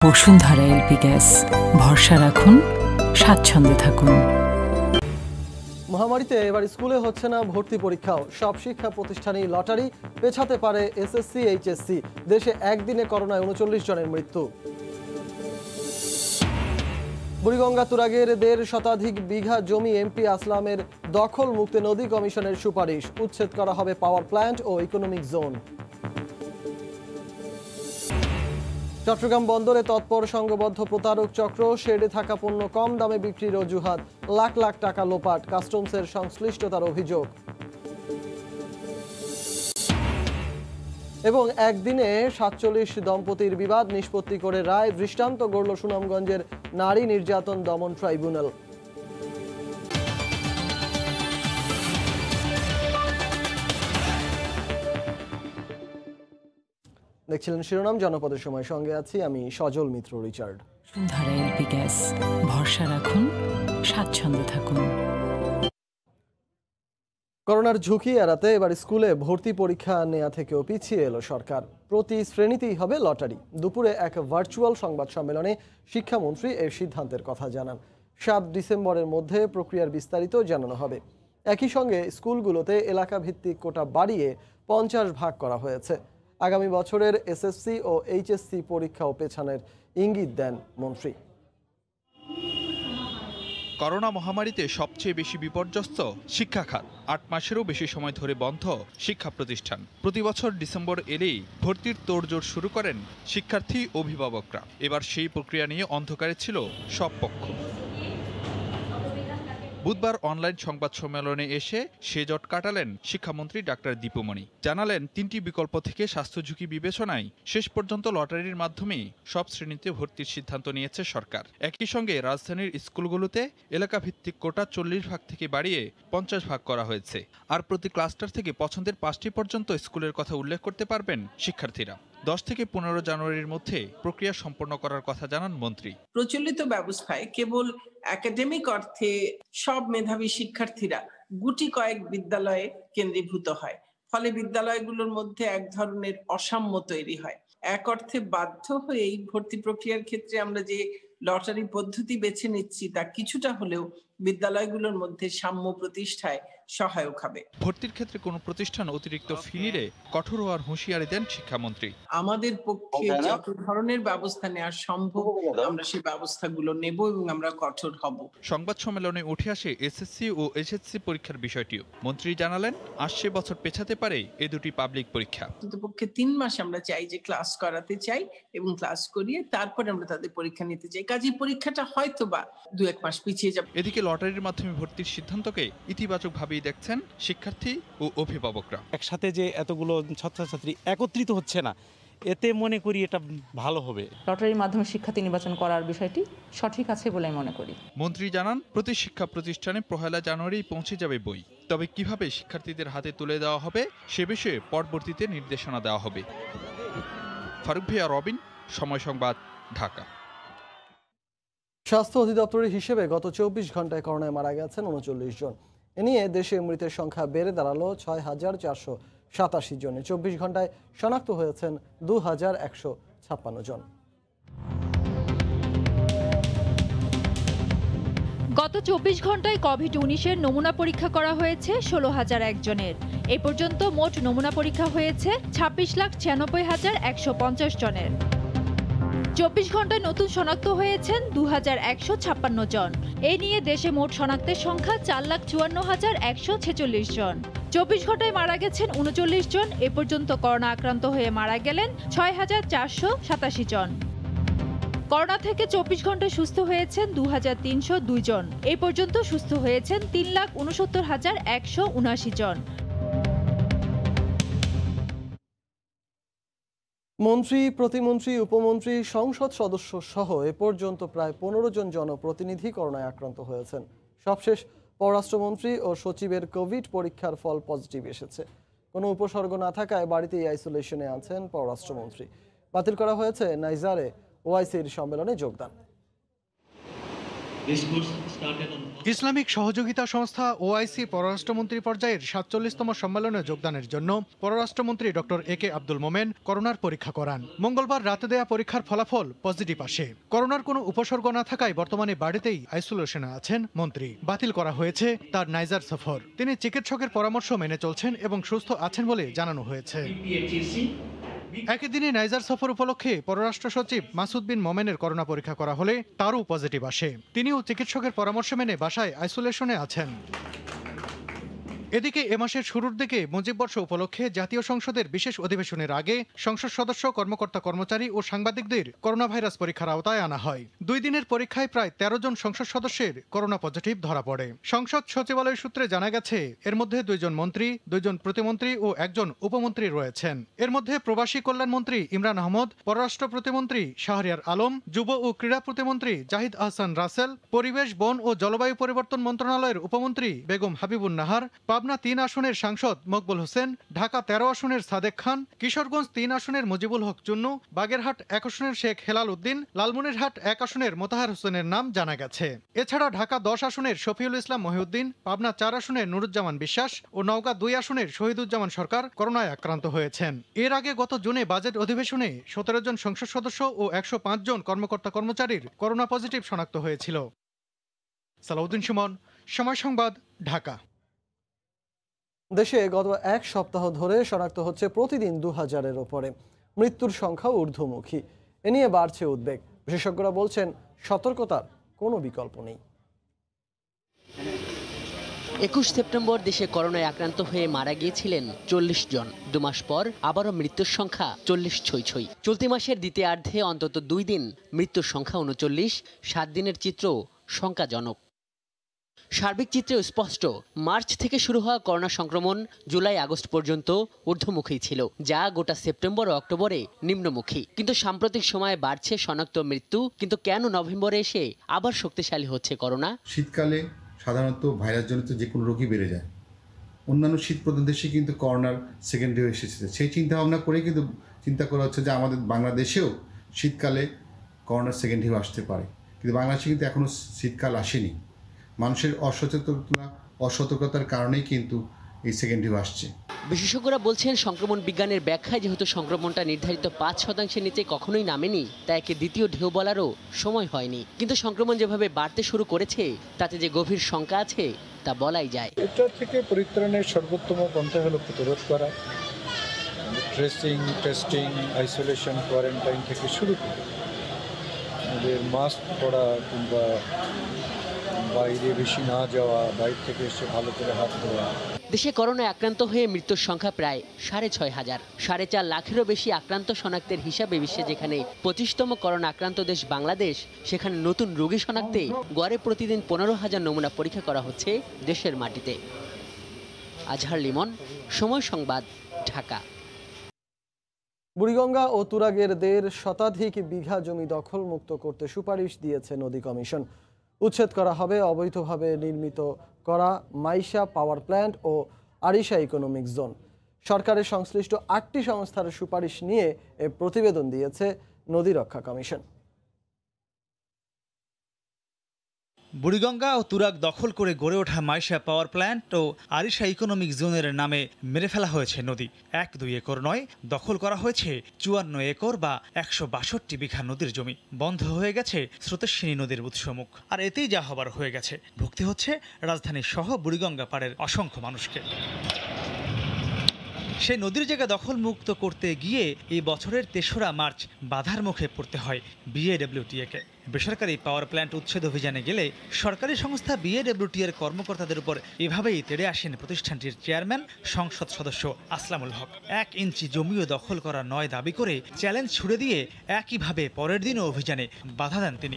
Bashundhara LP gas, ভরসা রাখুন, স্বাচ্ছন্দ্যে থাকুন। মহামারীতে এবার স্কুলে হচ্ছে না ভর্তি পরীক্ষাও। সব শিক্ষা প্রতিষ্ঠানেই লটারি, পেছাতে পারে এসএসসি এইচএসসি। দেশে একদিনে করোনায় ৩৯ জনের মৃত্যু। বুড়িগঙ্গা তুরাগের ১.৫ শতাধিক বিঘা জমি এমপি আসলামের দখল মুক্তে নদী কমিশনের সুপারিশ। উচ্ছেদ করা হবে পাওয়ার প্ল্যান্ট ও ইকোনমিক জোন। চট্টগ্রাম বন্দরে তৎপর সংঘবদ্ধ প্রতারক চক্র। শেডে থাকা পণ্য কম দামে বিক্রির অজুহাত, লাখ লাখ টাকা লোপাট, কাস্টমসের সংশ্লিষ্টতার অভিযোগ। এবং একদিনে ৪৭ দম্পতির বিবাদ নিষ্পত্তি করে রায়। দৃষ্টান্ত গড়ল সুনামগঞ্জের নারী নির্যাতন দমন ট্রাইব্যুনাল। দেখছিলেন শিরোনাম, জনপদের সময়, সঙ্গে আছি আমি সজল মিত্র রিচার্ড। বসুন্ধরা এলপি গ্যাস, ভরসা রাখুন, স্বাচ্ছন্দ্যে থাকুন। করোনার ঝুঁকি এড়াতে এবার স্কুলে ভর্তি পরীক্ষা নেওয়া থেকেও পিছিয়ে এলো সরকার। প্রতি শ্রেণীতেই হবে লটারি। দুপুরে এক ভার্চুয়াল সংবাদ সম্মেলনে শিক্ষামন্ত্রী এর সিদ্ধান্তের কথা জানান। ৭ ডিসেম্বরের মধ্যে প্রক্রিয়ার বিস্তারিত জানানো হবে। একই সঙ্গে স্কুলগুলোতে এলাকা ভিত্তিক কোটা বাড়িয়ে ৫০ ভাগ করা হয়েছে। আগামী বছরের এসএসসি ও এইচএসসি পরীক্ষাও পেছানোর ইঙ্গিত দেন মন্ত্রী। করোনা মহামারীতে সবচেয়ে বেশি বিপর্যস্ত শিক্ষা খাত। ৮ মাসেরও বেশি সময় ধরে বন্ধ শিক্ষা প্রতিষ্ঠান। প্রতি বছর ডিসেম্বর এলেই ভর্তির তোড়জোড় শুরু করেন শিক্ষার্থী অভিভাবকরা। এবার সেই প্রক্রিয়া নিয়ে অন্ধকারে ছিল সব পক্ষ। বুধবার অনলাইন সংবাদ সম্মেলনে এসে সে জট কাটালেন শিক্ষামন্ত্রী ডাক্তার দীপুমণি। জানালেন ৩টি বিকল্প থেকে স্বাস্থ্য ঝুঁকি বিবেচনায় শেষ পর্যন্ত লটারির মাধ্যমেই সব শ্রেণীতে ভর্তির সিদ্ধান্ত নিয়েছে সরকার। একই সঙ্গে রাজধানীর স্কুলগুলোতে এলাকাভিত্তিক কোটা ৪০ ভাগ থেকে বাড়িয়ে ৫০ ভাগ করা হয়েছে। আর প্রতি ক্লাস্টার থেকে পছন্দের ৫টি পর্যন্ত স্কুলের কথা উল্লেখ করতে পারবেন শিক্ষার্থীরা। ১০ থেকে ১৫ জানুয়ারির মধ্যে প্রক্রিয়া সম্পন্ন করার কথা জানান মন্ত্রী। প্রচলিত ব্যবস্থায় কেবল একাডেমিক অর্থে সব মেধাবী শিক্ষার্থীরা গুটি কয়েক বিদ্যালয়ে কেন্দ্রীভূত হয়। ফলে বিদ্যালয়গুলোর মধ্যে এক ধরনের অসাম্য তৈরি হয়। এক অর্থে বাধ্য হয়েই ভর্তি প্রক্রিয়ার ক্ষেত্রে আমরা যে লটারি পদ্ধতি বেছে নিচ্ছি তা কিছুটা হলেও বিদ্যালয়গুলোর মধ্যে সাম্য প্রতিষ্ঠায় সহায়ক হবে। ভর্তির ক্ষেত্রে কোনো প্রতিষ্ঠান অতিরিক্ত ফি নিলে কঠোর হওয়ার হুঁশিয়ারি দেন শিক্ষামন্ত্রী। আমাদের পক্ষে যত ধরনের ব্যবস্থা নেওয়া সম্ভব আমরা সেই ব্যবস্থাগুলো নেব এবং আমরা কঠোর হব। সংবাদ সম্মেলনে উঠে আসে এসএসসি ও এইচএসসি পরীক্ষার বিষয়টিও। মন্ত্রী জানালেন আসছে বছর পেছাতে পারে এ দুটি পাবলিক পরীক্ষা। পক্ষে ৩ মাস আমরা চাই যে ক্লাস করাতে চাই এবং ক্লাস করিয়ে তারপরে আমরা তাদের পরীক্ষা নিতে চাই। কাজেই পরীক্ষাটা হয়তো বা ২-১ মাস পিছিয়ে যাবে। এদিকে লটারির মাধ্যমে ভর্তির সিদ্ধান্তকে ইতিবাচক ভাবেই দেখছেন শিক্ষার্থী ও অভিভাবকরা। একসাথে যে এতগুলো ছাত্রছাত্রী একত্রিত হচ্ছে না, এতে মনে করি এটা ভালো হবে। লটারির মাধ্যমে শিক্ষার্থী নির্বাচন করার বিষয়টি সঠিক আছে বলে আমি মনে করি। মন্ত্রী জানান প্রতি শিক্ষা প্রতিষ্ঠানে ১ জানুয়ারি পৌঁছে যাবে বই। তবে কিভাবে শিক্ষার্থীদের হাতে তুলে দেওয়া হবে সে বিষয়ে পরবর্তীতে নির্দেশনা দেওয়া হবে। ফারুক ভাইয়া, রবিন, সময় সংবাদ, ঢাকা। স্বাস্থ্য অধিদপ্তরের হিসেবে গত ২৪ ঘন্টায় করোনায় মারা গেছেন ৩৯ জন। এ নিয়ে দেশে মৃতের সংখ্যা বেড়ে দাঁড়ালো ৬,৪৮৭ জনে। ২৪ ঘন্টায় শনাক্ত হয়েছেন ২,১৫৬ জন। গত ২৪ ঘন্টায় কোভিড-১৯-এর নমুনা পরীক্ষা করা হয়েছে ১৬,০০১ জনের। এ পর্যন্ত মোট নমুনা পরীক্ষা হয়েছে ২৬,৯৬,১৫০ জনের। ২৪ ঘন্টায় নতুন শনাক্ত হয়েছেন ২,১৫৬ জন। এ নিয়ে দেশে মোট শনাক্তের সংখ্যা ৪,৫৪,১৪৬ জন। ২৪ ঘন্টায় মারা গেছেন ৩৯ জন। এ পর্যন্ত করোনা আক্রান্ত হয়ে মারা গেলেন ৬,৪৮৭ জন। করোনা থেকে ২৪ ঘন্টায় সুস্থ হয়েছেন ২,৩০২ জন। এই পর্যন্ত সুস্থ হয়েছেন ৩,৬৯,১৭৯ জন। মন্ত্রী, প্রতিমন্ত্রী, উপমন্ত্রী, সংসদ সদস্য সহ এ পর্যন্ত প্রায় ১৫ জন জনপ্রতিনিধি করোনায় আক্রান্ত হয়েছেন। সবশেষ পররাষ্ট্রমন্ত্রী ও সচিবের কোভিড পরীক্ষার ফল পজিটিভ এসেছে। কোনো উপসর্গ না থাকায় বাড়িতেই আইসোলেশনে আছেন পররাষ্ট্রমন্ত্রী। বাতিল করা হয়েছে নাইজারে ওআইসির সম্মেলনে যোগদান। ইসলামিক সহযোগিতা সংস্থা ওআইসি পররাষ্ট্রমন্ত্রী পর্যায়ের ৪৭তম সম্মেলনে যোগদানের জন্য পররাষ্ট্রমন্ত্রী ডক্টর একে আব্দুল মোমেন করোনার পরীক্ষা করান। মঙ্গলবার রাতে দেয়া পরীক্ষার ফলাফল পজিটিভ আসে। করোনার কোনো উপসর্গ না থাকায় বর্তমানে বাড়িতেই আইসোলেশনে আছেন মন্ত্রী। বাতিল করা হয়েছে তার নাইজার সফর। তিনি চিকিৎসকের পরামর্শ মেনে চলছেন এবং সুস্থ আছেন বলে জানানো হয়েছে। একই দিনে নাইজার সফর উপলক্ষে পররাষ্ট্র সচিব মাসুদ বিন মোমেনের করোনা পরীক্ষা করা হলে তারও পজিটিভ আসে। তিনিও চিকিৎসকের পরামর্শ মেনে বাসায় আইসোলেশনে আছেন। এদিকে এ মাসের শুরুর দিকে মুজিব বর্ষ উপলক্ষে জাতীয় সংসদের বিশেষ অধিবেশনের আগে সংসদ সদস্য, কর্মকর্তা, কর্মচারী ও সাংবাদিকদের করোনা ভাইরাস পরীক্ষার আওতায় আনা হয়। 2 দিনের পরীক্ষায় প্রায় 13 জন সংসদ সদস্যের করোনা পজিটিভ ধরা পড়ে। সংসদ সচিবালয় সূত্রে জানা গেছে, এর মধ্যে 2 জন মন্ত্রী, 2 জন প্রতিমন্ত্রী ও 1 জন উপমন্ত্রী রয়েছেন। এর মধ্যে প্রবাসী কল্যাণ মন্ত্রী ইমরান আহমদ, পররাষ্ট্র প্রতিমন্ত্রী শাহরিয়ার আলম, যুব ও ক্রীড়া প্রতিমন্ত্রী জাহিদ আহসান রাসেল, পরিবেশ, বন ও জলবায়ু পরিবর্তন মন্ত্রণালয়ের উপমন্ত্রী বেগম হাবিবুন নাহার, পাবনা 3 আসনের সাংসদ মকবুল হোসেন, ঢাকা 13 আসনের সাদেক খান, কিশোরগঞ্জ 3 আসনের মুজিবুল হক চুন্নু, বাগেরহাট 1 আসনের শেখ হেলাল উদ্দিন, লালমনিরহাট 1 আসনের মোতাহার হোসেনের নাম জানা গেছে। এছাড়া ঢাকা 10 আসনের শফিউল ইসলাম মহিউদ্দিন, পাবনা 4 আসনের নুরুজ্জামান বিশ্বাস ও নওগাঁ 2 আসনের শহীদুজ্জামান সরকার করোনায় আক্রান্ত হয়েছেন। এর আগে গত জুনে বাজেট অধিবেশনে 17 জন সংসদ সদস্য ও 105 জন কর্মকর্তা কর্মচারীর করোনা পজিটিভ শনাক্ত হয়েছিল। সালাউদ্দিন সুমন, সময় সংবাদ, ঢাকা। দেশে গত 1 সপ্তাহ ধরে শনাক্ত হচ্ছে প্রতিদিন 2000-এর ওপরে। মৃত্যুর সংখ্যাও ঊর্ধ্বমুখী। এ নিয়ে বাড়ছে উদ্বেগ। বিশেষজ্ঞরা বলছেন, সতর্কতার কোনো বিকল্প নেই। 21 সেপ্টেম্বর দেশে করোনায় আক্রান্ত হয়ে মারা গিয়েছিলেন 40 জন। 2 মাস পর আবারও মৃত্যুর সংখ্যা 40 ছুঁই। চলতি মাসের দ্বিতীয়ার্ধে অন্তত 2 দিন মৃত্যুর সংখ্যা 39। 7 দিনের চিত্র শঙ্কাজনক। সার্বিক চিত্রেও স্পষ্ট, মার্চ থেকে শুরু হওয়া করোনা সংক্রমণ জুলাই আগস্ট পর্যন্ত ঊর্ধ্বমুখী ছিল, যা গোটা সেপ্টেম্বর ও অক্টোবরে নিম্নমুখী। কিন্তু সাম্প্রতিক সময়ে বাড়ছে শনাক্ত মৃত্যু। কিন্তু কেন নভেম্বরে এসে আবার শক্তিশালী হচ্ছে করোনা? শীতকালে সাধারণত ভাইরাসজনিত যে কোনো রোগই বেড়ে যায়। অন্যান্য শীত প্রধান দেশে কিন্তু করোনার সেকেন্ড ওয়েভ এসেছে। সেই চিন্তা ভাবনা করে কিন্তু চিন্তা করা হচ্ছে যে আমাদের বাংলাদেশেও শীতকালে করোনার সেকেন্ড ওয়েভ আসতে পারে। কিন্তু বাংলাদেশে কিন্তু এখনও শীতকাল আসেনি। মানুষের অসতর্কতার কারণেই কিন্তু এই সেকেন্ড ওয়েভ আসছে। বিশেষজ্ঞরা বলছেন, সংক্রমণ বিজ্ঞানের ব্যাখ্যায় যেহেতু সংক্রমণটা নির্ধারিত 5% নিচে কখনোই নামেনি, তাই একে দ্বিতীয় ঢেউ বলারও সময় হয়নি। কিন্তু সংক্রমণ যেভাবে বাড়তে শুরু করেছে, তাতে যে গভীর শঙ্কা আছে তা বলাই যায়। এটা থেকে পরিত্রাণের সর্বোত্তম পন্থা হলো প্রতিরোধ করা। ট্রেসিং, টেস্টিং, আইসোলেশন, কোয়ারেন্টাইন থেকে শুরু করে আমাদের মাস্ক পরা কিংবা বাইরে বেশি না যাওয়া, বাইরে থেকে এসে ভালো করে হাত ধোয়া। দেশে করোনায় আক্রান্ত হয়ে মৃত্যুর সংখ্যা প্রায় 6,500। 4.5 লাখেরও বেশি আক্রান্ত শনাক্তের হিসাবে বিশ্বে যেখানে 25তম করোনা আক্রান্ত দেশ বাংলাদেশ, সেখানে নতুন রোগী শনাক্তে গড়ে প্রতিদিন 15,000 নমুনা পরীক্ষা করা হচ্ছে দেশের মাটিতে। আজহার লিমন, সময় সংবাদ, ঢাকা। বুড়িগঙ্গা ও তুরাগের 1.5 শতাধিক বিঘা জমি দখলমুক্ত করতে সুপারিশ দিয়েছে নদী কমিশন। উচ্ছেদ করা হবে অবৈধভাবে নির্মিত করা মাইশা পাওয়ার প্ল্যান্ট ও আরিশা ইকোনমিক জোন। সরকারের সংশ্লিষ্ট 8টি সংস্থার সুপারিশ নিয়ে এ প্রতিবেদন দিয়েছে নদী রক্ষা কমিশন। বুড়িগঙ্গা ও তুরাগ দখল করে গড়ে ওঠা মাইশা পাওয়ার প্ল্যান্ট ও আরিশা ইকোনমিক জোনের নামে মেরে ফেলা হয়েছে নদী। 1-2 একর নয়, দখল করা হয়েছে 54 একর বা 162 বিঘা নদীর জমি। বন্ধ হয়ে গেছে স্রোতস্বিনী নদীর উৎসমুখ। আর এতেই যা হবার হয়ে গেছে, ভুগতে হচ্ছে রাজধানী সহ বুড়িগঙ্গা পাড়ের অসংখ্য মানুষকে। সেই নদীর জায়গা দখল মুক্ত করতে গিয়ে এই বছরের 3রা মার্চ বাধার মুখে পড়তে হয় বিএডব্লিউটিএকে। বেসরকারি পাওয়ার প্ল্যান্ট উচ্ছেদ অভিযানে গেলে সরকারি সংস্থা বিএডব্লিউটি এর কর্মকর্তাদের উপর এভাবেই তেড়ে আসেন প্রতিষ্ঠানটির চেয়ারম্যান সংসদ সদস্য আসলামুল হক। 1 ইঞ্চি জমিও দখল করা নয় দাবি করে চ্যালেঞ্জ ছুড়ে দিয়ে একইভাবে পরের দিনও অভিযানে বাধা দেন তিনি।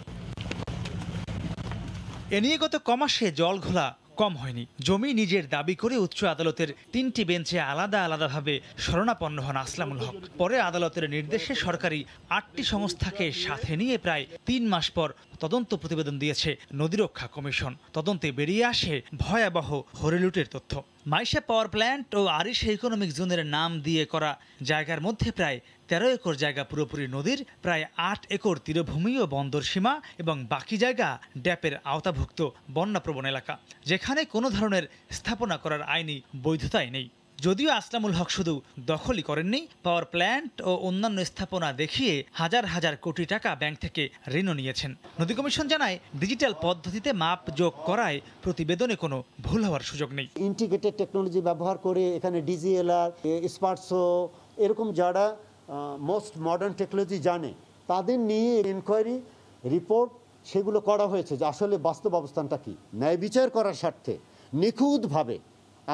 এ নিয়ে গত কমাসে জল ঘোলা কম হয়নি। জমি নিজের দাবি করে উচ্চ আদালতের 3টি বেঞ্চে আলাদাভাবে শরণাপন্ন হন আসলামুল হক। পরে আদালতের নির্দেশে সরকারি 8টি সংস্থাকে সাথে নিয়ে প্রায় 3 মাস পর তদন্ত প্রতিবেদন দিয়েছে নদী রক্ষা কমিশন। তদন্তে বেরিয়ে আসে ভয়াবহ হরিলুটের তথ্য। মাইশা পাওয়ার প্ল্যান্ট ও আরিশা ইকোনমিক জোনের নাম দিয়ে করা জায়গার মধ্যে প্রায় 13 একর জায়গা পুরোপুরি নদীর, প্রায় 8 একর তীরভূমি ও বন্দর সীমা এবং বাকি জায়গা ড্যাপের আওতাভুক্ত বন্যাপ্রবণ এলাকা, যেখানে কোনো ধরনের স্থাপনা করার আইনি বৈধতাই নেই। যদিও আসলামুল হক শুধু দখলই করেননি, পাওয়ার প্ল্যান্ট ও অন্যান্য স্থাপনা দেখিয়ে হাজার হাজার কোটি টাকা ব্যাংক থেকে ঋণও নিয়েছেন। নদী কমিশন জানায়, ডিজিটাল পদ্ধতিতে মাপ যোগ করায় প্রতিবেদনে কোনো ভুল হওয়ার সুযোগ নেই। ইন্টিগ্রেটেড টেকনোলজি ব্যবহার করে এখানে ডিজিএলআর, স্পার্টসো এরকম যারা মোস্ট মডার্ন টেকনোলজি জানে তাদের নিয়ে ইনকোয়ারি রিপোর্ট সেগুলো করা হয়েছে যে আসলে বাস্তব অবস্থানটা কি। ন্যায় বিচার করার স্বার্থে নিখুঁতভাবে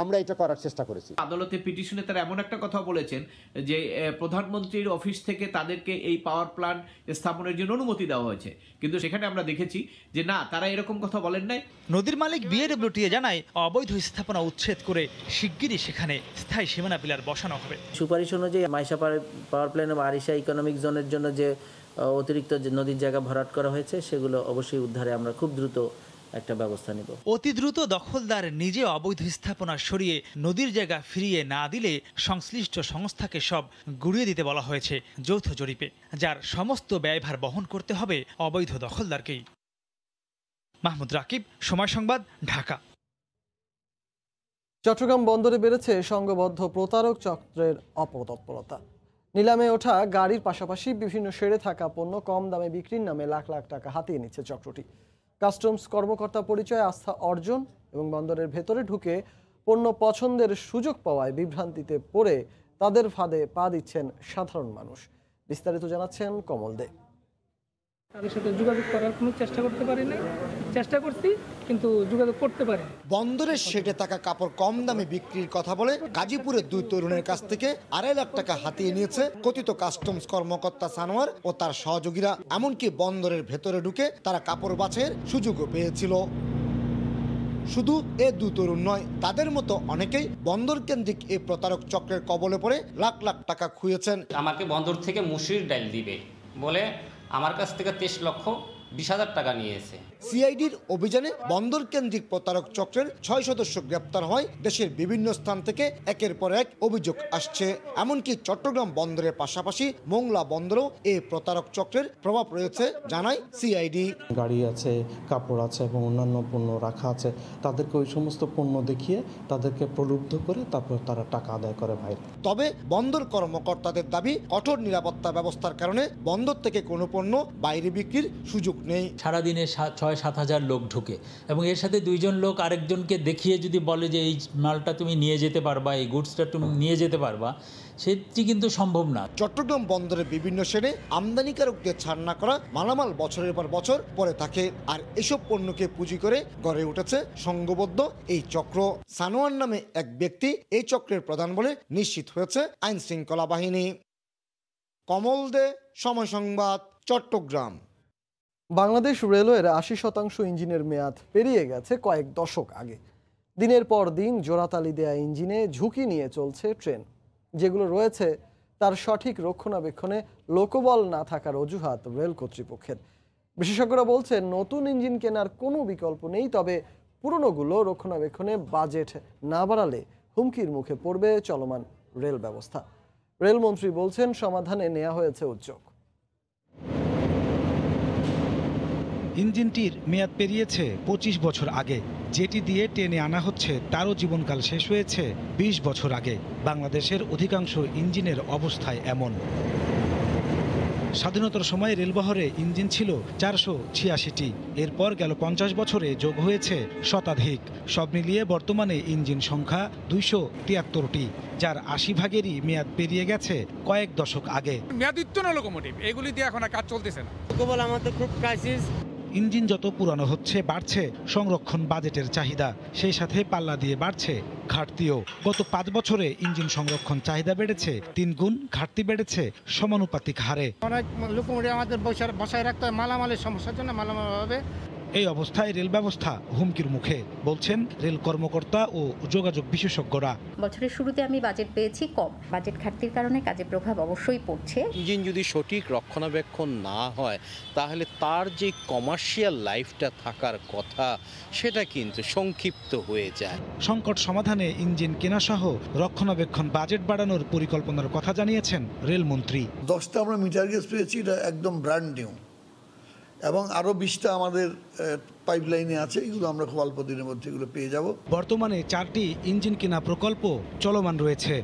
আমরা এটা করার চেষ্টা করেছি। আদালতে পিটিশনে তারা এমন একটা কথা বলেছেন যে প্রধানমন্ত্রীর অফিস থেকে তাদেরকে এই পাওয়ার প্ল্যান্ট স্থাপনের জন্য অনুমতি দেওয়া হয়েছে, কিন্তু সেখানে আমরা দেখেছি যে না, তারা এরকম কথা বলেন নাই। নদীর মালিক বিএডব্লিউটিএ জানায়, অবৈধ স্থাপনা উচ্ছেদ করে শিগগিরই সেখানে স্থায়ী সীমানা পিলার বসানো হবে। সুপারিশ অনুযায়ী মাইশা পাওয়ার প্ল্যান্ট এবং আরিশা ইকোনমিক জোনের জন্য যে অতিরিক্ত নদীর জায়গা ভরাট করা হয়েছে সেগুলো অবশ্যই উদ্ধারে আমরা খুব দ্রুত একটা ব্যবস্থা নিব। অতি দ্রুত দখলদার নিজে অবৈধ স্থাপনা সরিয়ে নদীর জায়গা ফিরিয়ে না দিলে সংশ্লিষ্ট সংস্থাকে সব গুড়িয়ে দিতে বলা হয়েছে যৌথ জরিপে, যার সমস্ত ব্যয়ভার বহন করতে হবে অবৈধ দখলদারকেই। মাহমুদ রাকিব, সময় সংবাদ, ঢাকা। চট্টগ্রাম বন্দরে বেড়েছে সংঘবদ্ধ প্রতারক চক্রের অপতৎপরতা। নিলামে ওঠা গাড়ির পাশাপাশি বিভিন্ন শেডে থাকা পণ্য কম দামে বিক্রির নামে লাখ লাখ টাকা হাতিয়ে নিচ্ছে চক্রটি। কাস্টমস কর্মকর্তা পরিচয়ে আস্থা অর্জন এবং বন্দরের ভেতরে ঢুকে পণ্য পছন্দের সুযোগ পাওয়ায় বিভ্রান্তিতে পড়ে তাদের ফাঁদে পা দিচ্ছেন সাধারণ মানুষ। বিস্তারিত জানাচ্ছেন কমল দে। তাদের সাথে যোগাযোগ করার কোনো চেষ্টা করতে পারি না, চেষ্টা করছি কিন্তু যোগাযোগ করতে পারি। বন্দরের শেডে থাকা কাপড় কম দামে বিক্রির কথা বলে গাজীপুরের দুই তরুণের কাছ থেকে 2.5 লাখ টাকা হাতিয়ে নিয়েছে কথিত কাস্টমস কর্মকর্তা সানোয়ার ও তার সহযোগীরা। এমনকি বন্দরের ভেতরে ঢুকে তারা কাপড় বাছাইয়ের সুযোগও পেয়েছিল। শুধু এ দুই তরুণ নয়, তাদের মতো অনেকেই বন্দর কেন্দ্রিক এই প্রতারক চক্রের কবলে পড়ে লাখ লাখ টাকা খুইয়েছেন। আমাকে বন্দর থেকে মুসুরির ডাল দিবে বলে আমার কাছ থেকে 23,20,000 টাকা নিয়েছে। সিআইডির অভিযানে বন্দর কেন্দ্রিক প্রতারক চক্রের 6 সদস্য গ্রেপ্তার হয়। দেশের বিভিন্ন স্থান থেকে একের পর এক অভিযোগ আসছে। এমনকি চট্টগ্রাম বন্দরের পাশাপাশি মোংলা বন্দরেও এই প্রতারক চক্রের প্রভাব রয়েছে জানায় সিআইডি। গাড়ি আছে, কাপড় আছে এবং অন্যান্য পণ্য রাখা আছে, তাদেরকে ওই সমস্ত পণ্য দেখিয়ে তাদেরকে প্রলুব্ধ করে তারপর তারা টাকা আদায় করে ভাই। তবে বন্দর কর্মকর্তাদের দাবি, কঠোর নিরাপত্তা ব্যবস্থার কারণে বন্দর থেকে কোনো পণ্য বাইরে বিক্রির সুযোগ নেই। সারাদিনে 6-7 হাজার লোক ঢুকে এবং এর সাথে 2 জন লোক আরেকজনকে দেখিয়ে যদি বলে যে এই মালটা তুমি নিয়ে যেতে পারবা, এই গুডসটা তুমি নিয়ে যেতে পারবা, সেটি কিন্তু সম্ভব না। চট্টগ্রাম বন্দরের বিভিন্ন শেডে আমদানিকারকদের ছাড় না করা মালামাল বছরের পর বছর পরে থাকে, আর এসব পণ্যকে পুঁজি করে গড়ে উঠেছে সংঘবদ্ধ এই চক্র। সানোয়ার নামে এক ব্যক্তি এই চক্রের প্রধান বলে নিশ্চিত হয়েছে আইন শৃঙ্খলা বাহিনী। কমল দে, সময় সংবাদ, চট্টগ্রাম। বাংলাদেশ রেলওয়ের 80% ইঞ্জিনের মেয়াদ পেরিয়ে গেছে কয়েক দশক আগে। দিনের পর দিন জোড়াতালি দেয়া ইঞ্জিনে ঝুঁকি নিয়ে চলছে ট্রেন। যেগুলো রয়েছে তার সঠিক রক্ষণাবেক্ষণে লোকবল না থাকার অজুহাত রেল কর্তৃপক্ষের। বিশেষজ্ঞরা বলছেন, নতুন ইঞ্জিন কেনার কোনো বিকল্প নেই, তবে পুরনোগুলো রক্ষণাবেক্ষণে বাজেট না বাড়ালে হুমকির মুখে পড়বে চলমান রেল ব্যবস্থা। রেলমন্ত্রী বলছেন, সমাধানে নেওয়া হয়েছে উদ্যোগ। ইঞ্জিনটির মেয়াদ পেরিয়েছে 25 বছর আগে। যেটি দিয়ে টেনে আনা হচ্ছে তারও জীবনকাল শেষ হয়েছে 20 বছর আগে। বাংলাদেশের অধিকাংশ ইঞ্জিনের অবস্থায় এমন। স্বাধীনতার সময় রেলবহরে ইঞ্জিন ছিল 486টি, এরপর গেল 50 বছরে যোগ হয়েছে শতাধিক। সব মিলিয়ে বর্তমানে ইঞ্জিন সংখ্যা 273টি, যার 80 ভাগেরই মেয়াদ পেরিয়ে গেছে কয়েক দশক আগে। মেয়াদোত্তীর্ণ লোকোমোটিভ এগুলি দিয়ে এখন আর কাজ চলতেছে না। আমাদের খুব ক্রাইসিস। ইঞ্জিন যত পুরানো হচ্ছে বাড়ছে সংরক্ষণ বাজেটের চাহিদা, সেই সাথে পাল্লা দিয়ে বাড়ছে ঘাটতিও। গত 5 বছরে ইঞ্জিন সংরক্ষণ চাহিদা বেড়েছে 3 গুণ, ঘাটতি বেড়েছে সমানুপাতিক হারে। অনেক লোকোমোটিভ আমাদের বসায় রাখতে হয় মালামালের সমস্যার জন্য, মালামাল ভাবে এই অবস্থায় রেল ব্যবস্থা হুমকির মুখে, বলছেন রেল কর্মকর্তা ও যোগাযোগ বিশেষজ্ঞরা। বছরের শুরুতে আমি বাজেট পেয়েছি কম, বাজেট ঘাটতির কারণে কাজে প্রভাব অবশ্যই পড়ছে। ইঞ্জিন যদি সঠিক রক্ষণাবেক্ষণ না হয় তাহলে তার যে কমার্শিয়াল লাইফটা থাকার কথা সেটা কিন্তু সংক্ষিপ্ত হয়ে যায়। সংকট সমাধানে ইঞ্জিন কেনা সহ রক্ষণাবেক্ষণ বাজেট বাড়ানোর পরিকল্পনার কথা জানিয়েছেন রেলমন্ত্রী। 10টা আমরা মিটার গেজ পেয়েছি, এটা একদম ব্র্যান্ড নিউ, এবং আরও 20টা আমাদের পাইপলাইনে আছে, এগুলো আমরা খুব অল্প দিনের মধ্যে এগুলো পেয়ে যাব। বর্তমানে 4টি ইঞ্জিন কেনা প্রকল্প চলমান রয়েছে।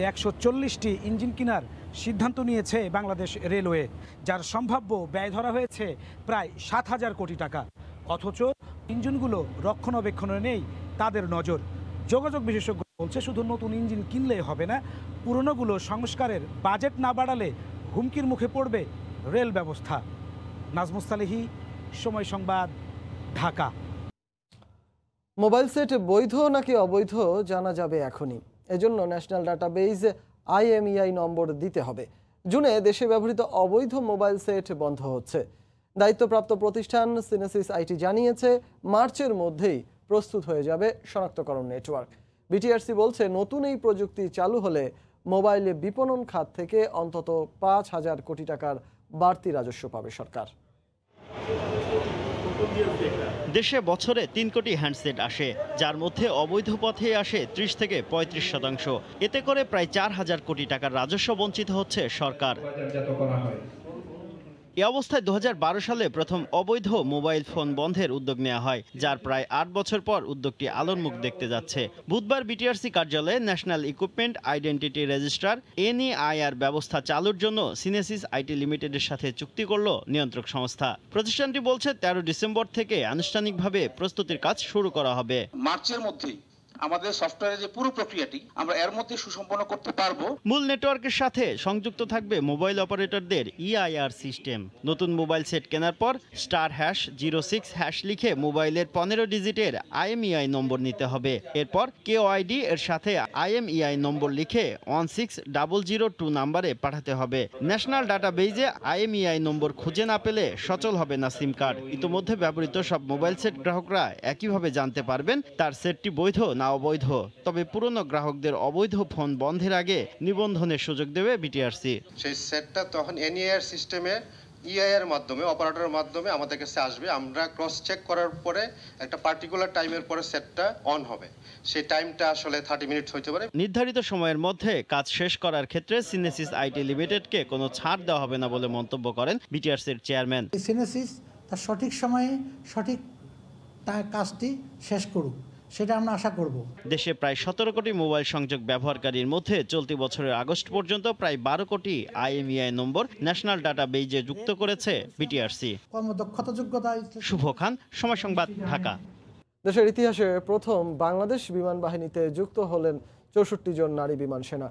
140টি ইঞ্জিন কেনার সিদ্ধান্ত নিয়েছে বাংলাদেশ রেলওয়ে, যার সম্ভাব্য ব্যয় ধরা হয়েছে প্রায় 7,000 কোটি টাকা। অথচ ইঞ্জিনগুলো রক্ষণাবেক্ষণে নেই তাদের নজর। যোগাযোগ বিশেষজ্ঞ বলছে শুধু নতুন ইঞ্জিন কিনলেই হবে না, পুরনোগুলো সংস্কারের বাজেট না বাড়ালে হুমকির মুখে পড়বে রেল ব্যবস্থা। নাজমুস সালেহী, সময় সংবাদ, ঢাকা। মোবাইল সেট বৈধ নাকি অবৈধ জানা যাবে এখনই। এজন্য ন্যাশনাল ডাটাবেজ IMEI নম্বর দিতে হবে। জুনে দেশে ব্যবহৃত অবৈধ মোবাইল সেট বন্ধ হচ্ছে। দায়িত্বপ্রাপ্ত প্রতিষ্ঠান সিনেসিস আইটি জানিয়েছে মার্চের মধ্যেই প্রস্তুত হয়ে যাবে শনাক্তকরণ নেটওয়ার্ক। বিটিআরসি বলছে নতুন এই প্রযুক্তি চালু হলে মোবাইল বিপণন খাত থেকে অন্তত 5,000 কোটি টাকার বাড়তি রাজস্ব পাবে সরকার। দেশে বছরে 3 কোটি হ্যান্ডসেট আসে, যার মধ্যে অবৈধ পথে আসে 30 থেকে 35%। এতে করে প্রায় 4,000 কোটি টাকার রাজস্ব বঞ্চিত হচ্ছে সরকার। এ অবস্থায় 2012 সালে প্রথম অবৈধ মোবাইল ফোন বন্ধের উদ্যোগ নেওয়া হয়, যার প্রায় 8 বছর পর উদ্যোগটি আলোর মুখ দেখতে যাচ্ছে। বুধবার বিটিআরসি কার্যালয়ে national equipment identity registrar NEIR ব্যবস্থা চালুর জন্য সিনেসিস আইটি লিমিটেডের সাথে চুক্তি করল নিয়ন্ত্রক সংস্থা। প্রতিষ্ঠানটি বলছে 13 ডিসেম্বর থেকে আনুষ্ঠানিকভাবে প্রস্তুতির কাজ শুরু করা হবে। মার্চের মধ্যেই আমাদের সফটওয়্যারের যে পুরো প্রক্রিয়াটি আমরা এর মধ্যে সুসম্পন্ন করতে পারবো। মূল নেটওয়ার্কের সাথে সংযুক্ত থাকবে মোবাইল অপারেটরদের EIR সিস্টেম। নতুন মোবাইল সেট কেনার পর *#06# লিখে মোবাইলের 15 ডিজিটের IMEI নম্বর নিতে হবে। এরপর KOID এর সাথে IMEI নম্বর লিখে 16002 নম্বরে পাঠাতে হবে। ন্যাশনাল ডাটাবেজে IMEI নম্বর খুঁজে না পেলে সচল হবে না সিম কার্ড। ইতোমধ্যে ব্যবহৃত সব মোবাইল সেট গ্রাহকরা একইভাবে জানতে পারবেন তার সেটটি বৈধ না অবৈধ। তবে পুরনো গ্রাহকদের অবৈধ ফোন বন্ধের আগে নিবন্ধনের সুযোগ দেবে বিটিআরসি। সেই সেটটা তখন NEIR সিস্টেমে EIR মাধ্যমে অপারেটরের মাধ্যমে আমাদের কাছে আসবে। আমরা ক্রস চেক করার পরে একটা পার্টিকুলার টাইমের পরে সেটটা অন হবে। সেই টাইমটা আসলে 30 মিনিট হতে পারে। নির্ধারিত সময়ের মধ্যে কাজ শেষ করার ক্ষেত্রে সিনেসিস আইটি লিমিটেডকে কোনো ছাড় দেওয়া হবে না বলে মন্তব্য করেন বিটিআরসির চেয়ারম্যান। সিনেসিস তার সঠিক সময়ে সঠিক কাজটি শেষ করুক, সেটা আমরা আশা করব। দেশে প্রায় 17 কোটি মোবাইল সংযোগ ব্যবহারকারীর মধ্যে চলতি বছরের আগস্ট পর্যন্ত প্রায় 12 কোটি IMEI নম্বর ন্যাশনাল ডাটাবেজে যুক্ত করেছে বিটিআরসি। কর্মদক্ষতা যোগ্যতা। শুভ খান, সময় সংবাদ, ঢাকা। দেশের ইতিহাসে প্রথম বাংলাদেশ বিমান বাহিনীতে যুক্ত হলেন 64 জন নারী বিমান সেনা।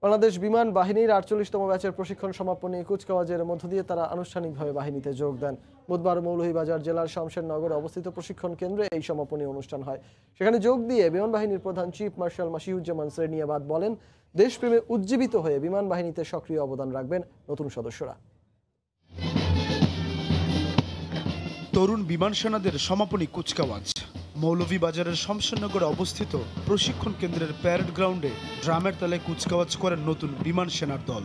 বাংলাদেশ বিমান বাহিনীর 48তম ব্যাচের প্রশিক্ষণ সমাপনী কুচকাওয়াজের মধ্য দিয়ে তারা আনুষ্ঠানিকভাবে বাহিনীতে যোগ দেন। বুধবার মৌলভীবাজার জেলার শমশেরনগরে অবস্থিত প্রশিক্ষণ কেন্দ্রে এই সমাপনী অনুষ্ঠান হয়। সেখানে যোগ দিয়ে বিমান বাহিনীর প্রধান চিফ মার্শাল মাসিহুজ্জামান শ্রেনিয়াবাদ বলেন, দেশপ্রেমে উজ্জীবিত হয়ে বিমান বাহিনীতে সক্রিয় অবদান রাখবেন নতুন সদস্যরা। তরুণ বিমান সেনাদের সমাপনী কুচকাওয়াজ মৌলভীবাজারের শমশেরনগরে অবস্থিত প্রশিক্ষণ কেন্দ্রের প্যারেড গ্রাউন্ডে ড্রামের তালে কুচকাওয়াজ করেন নতুন বিমান সেনার দল।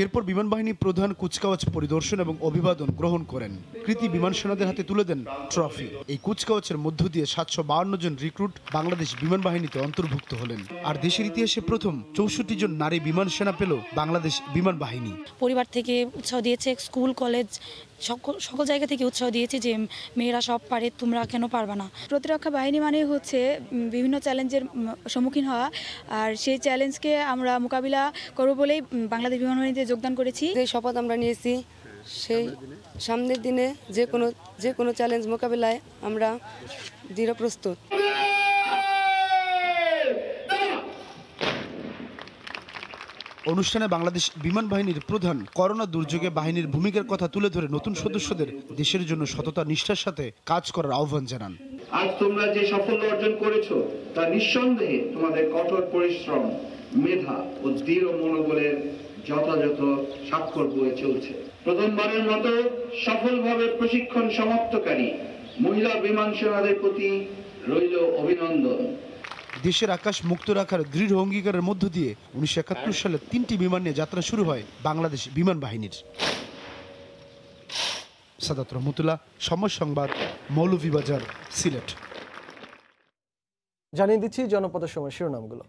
এরপর বিমান বাহিনী প্রধান কুচকাওয়াজ পরিদর্শন এবং অভিবাদন গ্রহণ করেন। কৃতি বিমান সেনাদের হাতে তুলে দেন ট্রফি। এই কুচকাওয়াজের মধ্য দিয়ে 752 জন রিক্রুট বাংলাদেশ বিমান বাহিনীতে অন্তর্ভুক্ত হলেন। আর দেশের ইতিহাসে প্রথম 64 জন নারী বিমান সেনা পেল বাংলাদেশ বিমান বাহিনী। পরিবার থেকে উৎসাহ দিয়েছে, স্কুল কলেজ সকল জায়গা থেকে উৎসাহ দিয়েছে যে মেয়েরা সব পারে, তোমরা কেন পারবে না। প্রতিরক্ষা বাহিনী মানে হচ্ছে বিভিন্ন চ্যালেঞ্জের সম্মুখীন হওয়া, আর সেই চ্যালেঞ্জকে আমরা মোকাবিলা করব বলেই বাংলাদেশ বিমান বাহিনীতে যোগদান করেছি। যে শপথ আমরা নিয়েছি সেই সামনের দিনে যে কোনো চ্যালেঞ্জ মোকাবিলায় আমরা দৃঢ় প্রস্তুত। অনুষ্ঠানে বাংলাদেশ বিমান বাহিনীর প্রধান করোনা দুর্যোগে বাহিনীর ভূমিকার কথা তুলে ধরে নতুন সদস্যদের দেশের জন্য সততা নিষ্ঠার সাথে কাজ করার আহ্বান জানান। আজ তোমরা যে সাফল্য অর্জন করেছো তা নিঃসন্দেহে তোমাদের কঠোর পরিশ্রম, মেধা ও দৃঢ় মনোবলের যথাযথ স্বাক্ষর বয়ে চলছে। প্রথমবারের মতো সফলভাবে প্রশিক্ষণ সমাপ্তকারী মহিলা বিমান সেনাদের প্রতি রইল অভিনন্দন। দেশের আকাশ মুক্ত রাখার দৃঢ় অঙ্গীকারের মধ্য দিয়ে 1971 সালে 3টি বিমান নিয়ে যাত্রা শুরু হয় বাংলাদেশ বিমান বাহিনীর। সাদাত রহমতুল্লাহ, সময় সংবাদ, মৌলভীবাজার, সিলেট। জানিয়ে দিচ্ছি জনপদের সময় শিরোনামগুলো।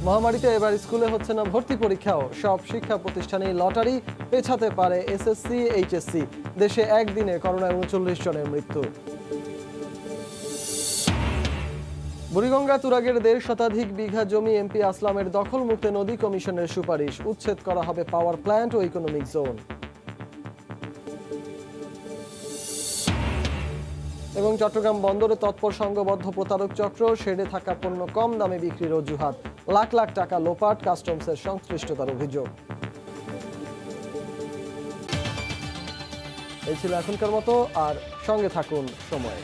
মহামারীতে এবার স্কুলে হচ্ছে না ভর্তি পরীক্ষাও, সব শিক্ষা প্রতিষ্ঠানে লটারি, পেছাতে পারে এসএসসি এইচএসসি। দেশে একদিনে করোনায় 39 জনের মৃত্যু। বুড়িগঙ্গা তুরাগের 1.5 শতাধিক বিঘা জমি এমপি আসলামের দখল মুক্তে নদী কমিশনের সুপারিশ, উচ্ছেদ করা হবে পাওয়ার প্ল্যান্ট ও ইকোনমিক জোন। এবং চট্টগ্রাম বন্দরে তৎপর সংঘবদ্ধ প্রতারক চক্র, শেডে থাকা পণ্য কম দামে বিক্রির অজুহাত, লাখ লাখ টাকা লোপাট, কাস্টমসের সংশ্লিষ্টতার অভিযোগ। এই ছিল এখনকার মতো, আর সঙ্গে থাকুন সময়।